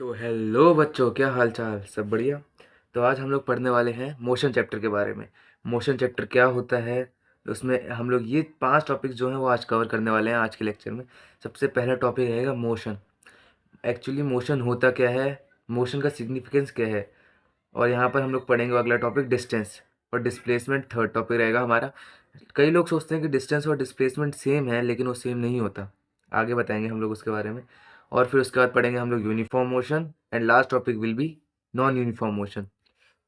तो हेलो बच्चों, क्या हाल चाल? सब बढ़िया। तो आज हम लोग पढ़ने वाले हैं मोशन चैप्टर के बारे में। मोशन चैप्टर क्या होता है, उसमें हम लोग ये 5 टॉपिक जो हैं वो आज कवर करने वाले हैं आज के लेक्चर में। सबसे पहला टॉपिक रहेगा मोशन। एक्चुअली मोशन होता क्या है, मोशन का सिग्निफिकेंस क्या है, और यहाँ पर हम लोग पढ़ेंगे अगला टॉपिक डिस्टेंस और डिस्प्लेसमेंट। थर्ड टॉपिक रहेगा हमारा। कई लोग सोचते हैं कि डिस्टेंस और डिस्प्लेसमेंट सेम है, लेकिन वो सेम नहीं होता। आगे बताएंगे हम लोग उसके बारे में। और फिर उसके बाद पढ़ेंगे हम लोग uniform motion, and last topic will be non uniform motion.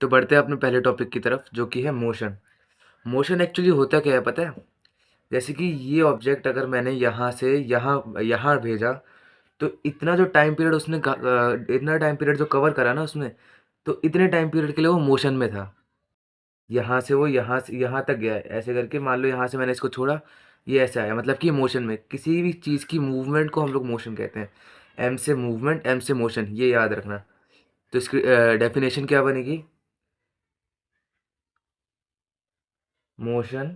तो बढ़ते हैं अपने पहले टॉपिक की तरफ, जो कि है मोशन। मोशन एक्चुअली होता क्या है पता है? जैसे कि ये ऑब्जेक्ट अगर मैंने यहाँ से यहाँ यहाँ भेजा, तो इतना जो टाइम पीरियड इतना टाइम पीरियड जो कवर करा ना उसने, तो इतने टाइम पीरियड के लिए वो मोशन में था। यहाँ से वो यहाँ से यहाँ तक गया है, ऐसे करके मान लो यहाँ से मैंने इसको छोड़ा, ये ऐसे आया, मतलब कि मोशन में। किसी भी चीज़ की मूवमेंट को हम लोग मोशन कहते हैं। एम से मूवमेंट, एम से मोशन, ये याद रखना। तो इसकी डेफिनेशन क्या बनेगी? Motion,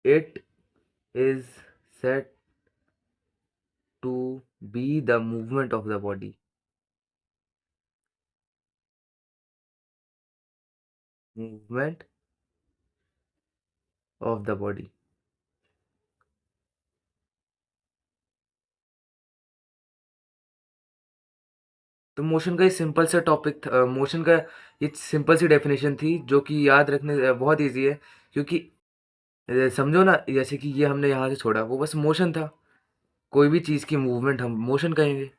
it is set to be the movement of the body. Movement of the body. तो मोशन का ये सिंपल सा टॉपिक था, मोशन का ये सिंपल सी डेफिनेशन थी, जो कि याद रखने बहुत ईजी है। क्योंकि समझो ना, जैसे कि ये हमने यहाँ से छोड़ा, वो बस मोशन था। कोई भी चीज़ की मूवमेंट हम मोशन कहेंगे।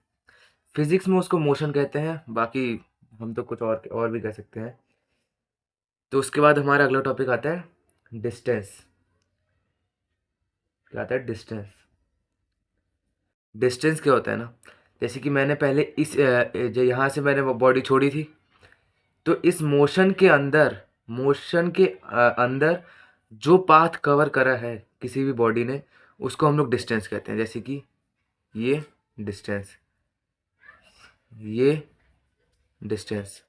फिजिक्स में उसको मोशन कहते हैं, बाकी हम तो कुछ और भी कह सकते हैं। तो उसके बाद हमारा अगला टॉपिक आता है डिस्टेंस। क्या आता है? डिस्टेंस। डिस्टेंस क्या होता है ना, जैसे कि मैंने पहले जो यहाँ से मैंने वो बॉडी छोड़ी थी, तो इस मोशन के अंदर जो पाथ कवर करा है किसी भी बॉडी ने, उसको हम लोग डिस्टेंस कहते हैं। जैसे कि ये डिस्टेंस, ये डिस्टेंस।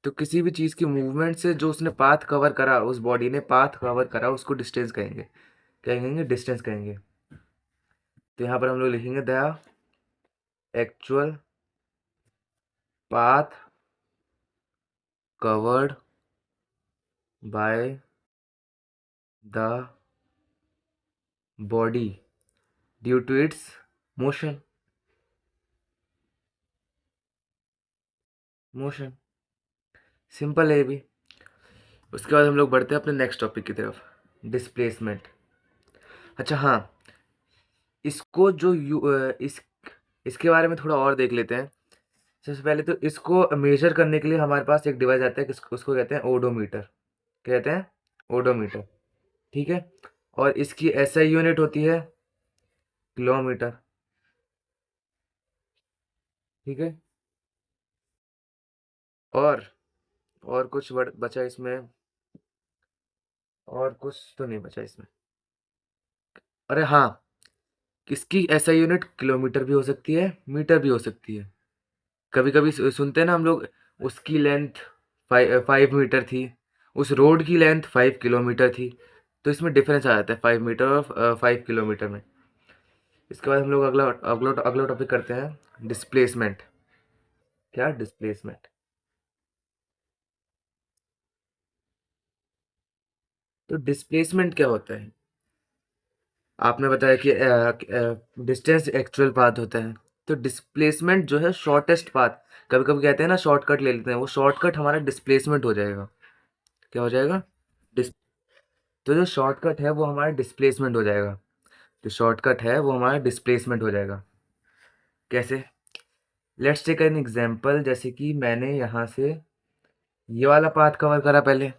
तो किसी भी चीज़ की मूवमेंट से जो उसने पाथ कवर करा, उस बॉडी ने पाथ कवर करा, उसको डिस्टेंस कहेंगे। क्या कहेंगे? डिस्टेंस कहेंगे। तो यहाँ पर हम लोग लिखेंगे the actual path covered by the body due to its motion. Motion simple है ये भी। उसके बाद हम लोग बढ़ते हैं अपने नेक्स्ट टॉपिक की तरफ, डिस्प्लेसमेंट। अच्छा हाँ, इसको जो इसके बारे में थोड़ा और देख लेते हैं। सबसे पहले तो इसको मेजर करने के लिए हमारे पास एक डिवाइस आता है, उसको कहते हैं ओडोमीटर। कहते हैं ओडोमीटर। ठीक है। और इसकी एसआई यूनिट होती है किलोमीटर। ठीक है। और और कुछ बचा इसमें? और कुछ तो नहीं बचा इसमें। अरे हाँ, इसकी एसआई यूनिट किलोमीटर भी हो सकती है, मीटर भी हो सकती है। कभी कभी सुनते हैं ना हम लोग, उसकी लेंथ 5 मीटर थी, उस रोड की लेंथ 5 किलोमीटर थी। तो इसमें डिफरेंस आ जाता है 5 मीटर और 5 किलोमीटर में। इसके बाद हम लोग अगला अगला अगला टॉपिक करते हैं डिस्प्लेसमेंट। क्या? डिस्प्लेसमेंट। तो डिस्प्लेसमेंट क्या होता है? आपने बताया कि डिस्टेंस एक्चुअल पाथ होता है। तो डिस्प्लेसमेंट जो है शॉर्टेस्ट पाथ। कभी कभी कहते हैं ना शॉर्टकट ले लेते हैं, वो शॉर्टकट हमारा डिस्प्लेसमेंट हो जाएगा। क्या हो जाएगा? डिस तो जो शॉर्टकट है वो हमारा डिस्प्लेसमेंट हो जाएगा। जो शॉर्टकट है वो हमारा डिस्प्लेसमेंट हो जाएगा। कैसे? Let's take an example. जैसे कि मैंने यहाँ से ये वाला पाथ कवर करा पहले,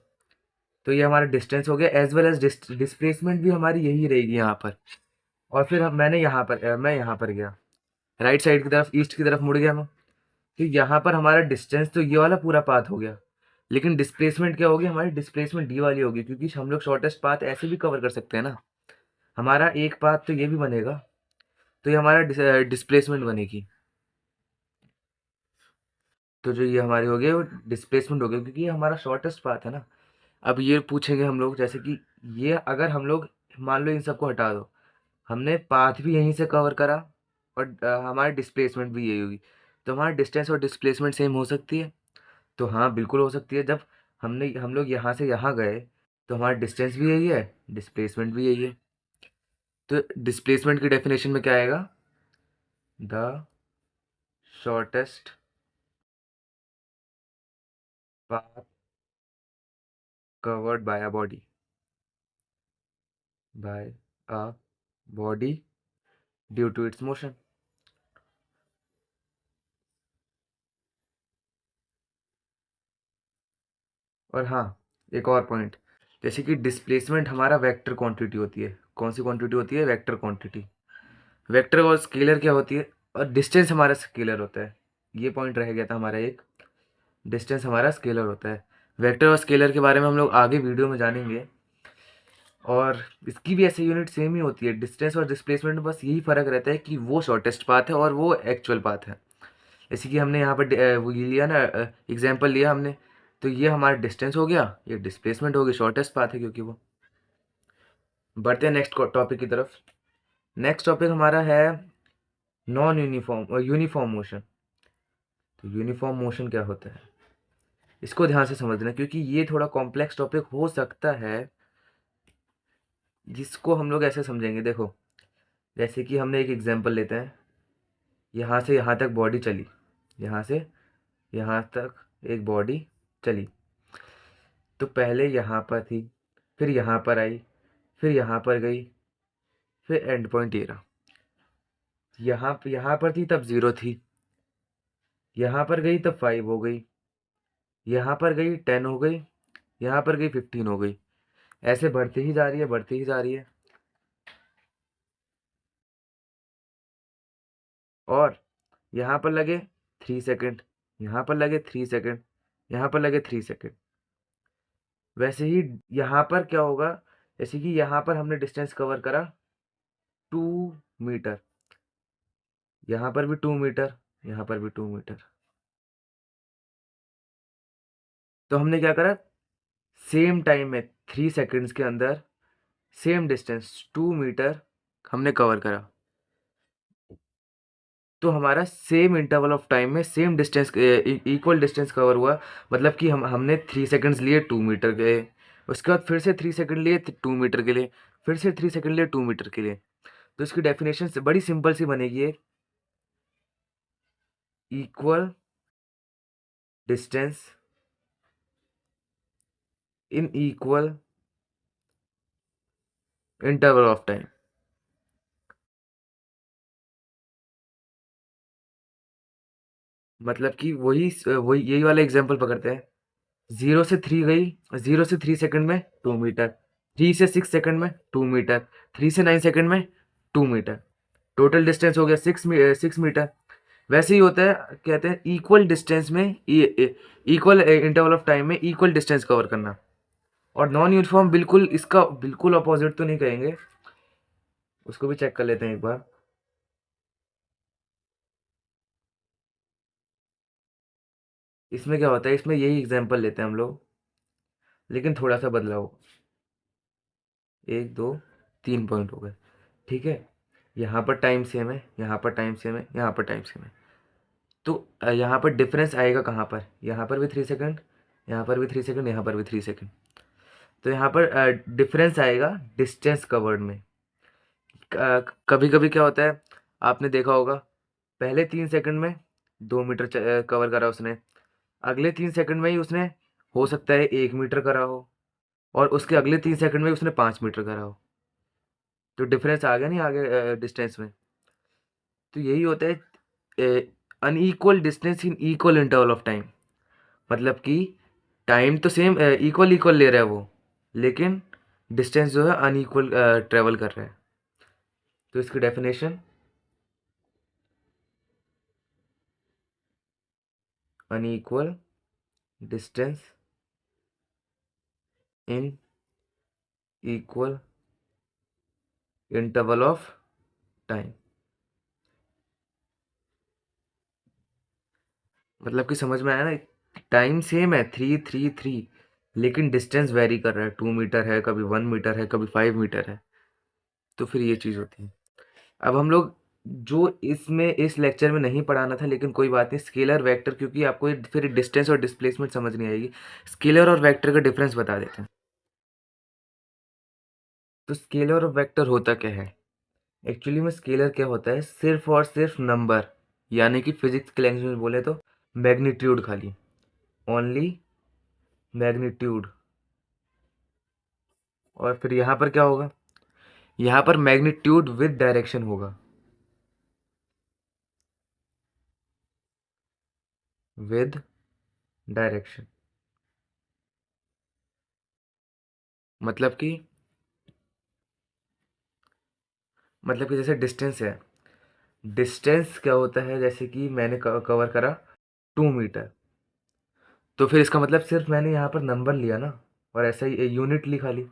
तो ये हमारा डिस्टेंस हो गया, एज वेल एज डिस्प्लेसमेंट भी हमारी यही रहेगी यहाँ पर। और फिर मैंने यहाँ पर मैं यहाँ पर गया, राइट साइड की तरफ, ईस्ट की तरफ मुड़ गया मैं। तो यहाँ पर हमारा डिस्टेंस तो ये वाला पूरा पाथ हो गया, लेकिन डिस्प्लेसमेंट क्या होगी? हमारी डिस्प्लेसमेंट डी वाली होगी, क्योंकि हम लोग शॉर्टेस्ट पाथ ऐसे भी कवर कर सकते हैं ना। हमारा एक पाथ तो ये भी बनेगा, तो ये हमारा डिस्प्लेसमेंट बनेगी। तो जो ये हमारी हो गई वो डिस्प्लेसमेंट हो गया, क्योंकि ये हमारा शॉर्टेस्ट पाथ है ना। अब ये पूछेंगे हम लोग, जैसे कि ये अगर हम लोग मान लो इन सबको हटा दो, हमने पाथ भी यहीं से कवर करा, और हमारी डिस्प्लेसमेंट भी यही होगी। तो हमारा डिस्टेंस और डिस्प्लेसमेंट सेम हो सकती है? तो हाँ, बिल्कुल हो सकती है। जब हम लोग यहाँ से यहाँ गए, तो हमारा डिस्टेंस भी यही है, डिस्प्लेसमेंट भी यही है। तो डिस्प्लेसमेंट की डेफिनेशन में क्या आएगा? The shortest path covered by a body due to its motion. और हाँ, एक और पॉइंट, जैसे कि डिस्प्लेसमेंट हमारा वेक्टर क्वांटिटी होती है। कौन सी क्वांटिटी होती है? Vector quantity. वेक्टर और स्केलर क्या होती है? और डिस्टेंस हमारा स्केलर होता है। ये पॉइंट रह गया था हमारा एक, डिस्टेंस हमारा स्केलर होता है। वेक्टर और स्केलर के बारे में हम लोग आगे वीडियो में जानेंगे। और इसकी भी ऐसे यूनिट सेम ही होती है। डिस्टेंस और डिस्प्लेसमेंट में बस यही फ़र्क रहता है कि वो शॉर्टेस्ट पाथ है और वो एक्चुअल पाथ है। जैसे कि हमने यहाँ पर वो ये लिया ना, एग्जाम्पल लिया हमने, तो ये हमारा डिस्टेंस हो गया, ये डिस्प्लेसमेंट हो गई, शॉर्टेस्ट पाथ है क्योंकि वो। बढ़ते हैं नेक्स्ट टॉपिक की तरफ। नेक्स्ट टॉपिक हमारा है नॉन यूनिफॉर्म यूनिफॉर्म मोशन। तो यूनिफॉर्म मोशन क्या होता है, इसको ध्यान से समझना, क्योंकि ये थोड़ा कॉम्प्लेक्स टॉपिक हो सकता है, जिसको हम लोग ऐसे समझेंगे। देखो, जैसे कि हमने एक एग्जांपल लेते हैं, यहाँ से यहाँ तक बॉडी चली, यहाँ से यहाँ तक एक बॉडी चली, तो पहले यहाँ पर थी, फिर यहाँ पर आई, फिर यहाँ पर गई, फिर एंड पॉइंट ये रहा। यहाँ पर थी तब 0 थी, यहाँ पर गई तब 5 हो गई, यहाँ पर गई 10 हो गई, यहाँ पर गई 15 हो गई। ऐसे बढ़ती ही जा रही है, बढ़ती ही जा रही है। और यहाँ पर लगे 3 सेकंड, यहाँ पर लगे 3 सेकंड, यहाँ पर लगे 3 सेकंड। वैसे ही यहाँ पर क्या होगा, जैसे कि यहाँ पर हमने डिस्टेंस कवर करा 2 मीटर, यहाँ पर भी 2 मीटर, यहाँ पर भी 2 मीटर। तो हमने क्या करा, सेम टाइम में 3 सेकंड्स के अंदर सेम डिस्टेंस 2 मीटर हमने कवर करा। तो हमारा सेम इंटरवल ऑफ टाइम में same distance, equal distance cover हुआ। मतलब कि हमने 3 सेकंड्स लिए 2 मीटर के, उसके बाद फिर से 3 सेकंड लिए 2 मीटर के लिए, फिर से 3 सेकंड लिए 2 मीटर के लिए। तो इसकी डेफिनेशन से बड़ी सिंपल सी बनेगी, एक equal distance in equal interval of time. मतलब कि वही वही यही वाला एग्जांपल पकड़ते हैं। 0 से 3 गई, 0 से 3 सेकंड में 2 मीटर, 3 से 6 सेकंड में 2 मीटर, 3 से 9 सेकंड में 2 मीटर। टोटल डिस्टेंस हो गया 6 मीटर। वैसे ही होता है, कहते हैं इक्वल डिस्टेंस में, इक्वल इंटरवल ऑफ टाइम में इक्वल डिस्टेंस कवर करना। और नॉन यूनिफॉर्म बिल्कुल इसका बिल्कुल अपोजिट तो नहीं कहेंगे, उसको भी चेक कर लेते हैं एक बार। इसमें क्या होता है, इसमें यही एग्जांपल लेते हैं हम लोग, लेकिन थोड़ा सा बदलाव। 1 2 3 पॉइंट हो गए, ठीक है। यहाँ पर टाइम सेम है, यहाँ पर टाइम सेम है, यहाँ पर टाइम सेम है। तो यहाँ पर डिफरेंस आएगा कहाँ पर, यहाँ पर भी 3 सेकंड, यहाँ पर भी 3 सेकंड, यहाँ पर भी 3 सेकंड। तो यहाँ पर डिफरेंस आएगा डिस्टेंस कवर्ड में। कभी कभी क्या होता है, आपने देखा होगा, पहले 3 सेकंड में 2 मीटर कवर करा उसने, अगले 3 सेकंड में ही उसने हो सकता है 1 मीटर करा हो, और उसके अगले 3 सेकंड में उसने 5 मीटर करा हो। तो डिफरेंस आ गया नहीं आगे डिस्टेंस में। तो यही होता है unequal distance in equal interval of time. मतलब कि टाइम तो सेम इक्वल इक्वल ले रहा है वो, लेकिन डिस्टेंस जो है अनइक्वल ट्रेवल कर रहा है। तो इसकी definition, unequal distance in equal interval of time. मतलब कि समझ में आया ना, टाइम सेम है 3 3 3, लेकिन डिस्टेंस वेरी कर रहा है, 2 मीटर है, कभी 1 मीटर है, कभी 5 मीटर है। तो फिर ये चीज़ होती है। अब हम लोग जो इसमें इस लेक्चर में नहीं पढ़ाना था, लेकिन कोई बात नहीं, स्केलर वेक्टर, क्योंकि आपको ये फिर डिस्टेंस और डिस्प्लेसमेंट समझ नहीं आएगी। स्केलर और वेक्टर का डिफरेंस बता देते हैं। तो स्केलर और वेक्टर होता क्या है? एक्चुअली में स्केलर क्या होता है, सिर्फ और सिर्फ नंबर, यानी कि फिजिक्स के लैंग्वेज में बोले तो मैग्नीट्यूड, खाली ओनली मैग्नीट्यूड। और फिर यहाँ पर क्या होगा, यहाँ पर मैग्नीट्यूड विद डायरेक्शन होगा, विद डायरेक्शन। मतलब कि जैसे डिस्टेंस है, डिस्टेंस क्या होता है, जैसे कि मैंने कवर करा 2 मीटर, तो फिर इसका मतलब सिर्फ मैंने यहाँ पर नंबर लिया ना, और ऐसा ही यूनिट ली खाली।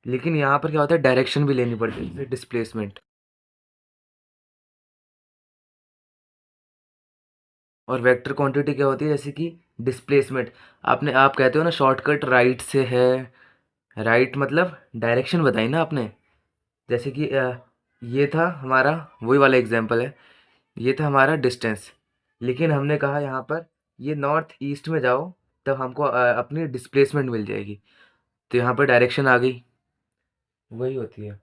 लेकिन यहाँ पर क्या होता है, डायरेक्शन भी लेनी पड़ती है, डिस्प्लेसमेंट। और वेक्टर क्वांटिटी क्या होती है, जैसे कि डिस्प्लेसमेंट। आप कहते हो ना शॉर्टकट राइट से है, राइट मतलब डायरेक्शन बताई ना आपने। जैसे कि ये था हमारा, वही वाला एग्जांपल है, ये था हमारा डिस्टेंस, लेकिन हमने कहा यहाँ पर ये नॉर्थ ईस्ट में जाओ, तब हमको अपनी डिस्प्लेसमेंट मिल जाएगी, तो यहाँ पर डायरेक्शन आ गई, वही होती है।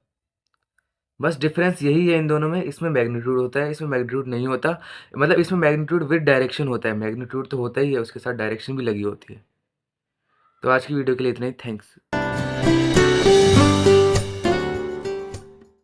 बस डिफरेंस यही है इन दोनों में, इसमें मैग्नीट्यूड होता है, इसमें मैग्नीट्यूड नहीं होता। मतलब इसमें मैग्नीट्यूड विद डायरेक्शन होता है, मैग्नीट्यूड तो होता ही है, उसके साथ डायरेक्शन भी लगी होती है। तो आज की वीडियो के लिए इतना ही, थैंक्स।